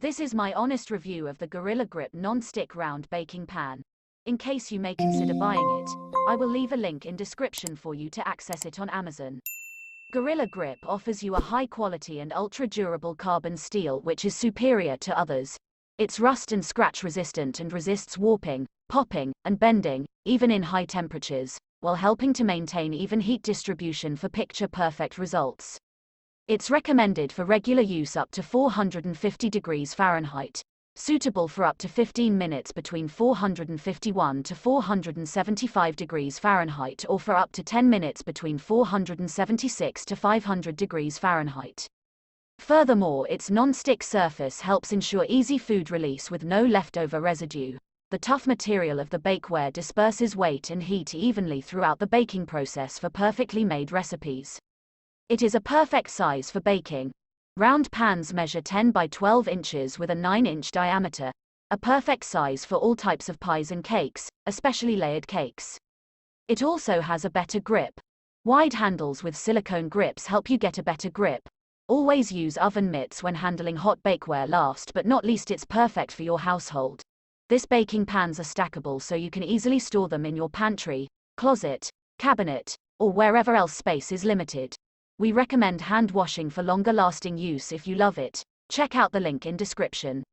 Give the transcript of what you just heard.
This is my honest review of the Gorilla Grip non-stick round baking pan. In case you may consider buying it, I will leave a link in description for you to access it on Amazon. Gorilla Grip offers you a high-quality and ultra-durable carbon steel which is superior to others. It's rust and scratch resistant and resists warping, popping, and bending, even in high temperatures, while helping to maintain even heat distribution for picture-perfect results. It's recommended for regular use up to 450 degrees Fahrenheit, suitable for up to 15 minutes between 451 to 475 degrees Fahrenheit or for up to 10 minutes between 476 to 500 degrees Fahrenheit. Furthermore, its non-stick surface helps ensure easy food release with no leftover residue. The tough material of the bakeware disperses weight and heat evenly throughout the baking process for perfectly made recipes. It is a perfect size for baking. Round pans measure 10 by 12 inches with a 9-inch diameter, a perfect size for all types of pies and cakes, especially layered cakes. It also has a better grip. Wide handles with silicone grips help you get a better grip. Always use oven mitts when handling hot bakeware. Last but not least, it's perfect for your household. This baking pans are stackable so you can easily store them in your pantry, closet, cabinet, or wherever else space is limited. We recommend hand washing for longer lasting use if you love it. Check out the link in description.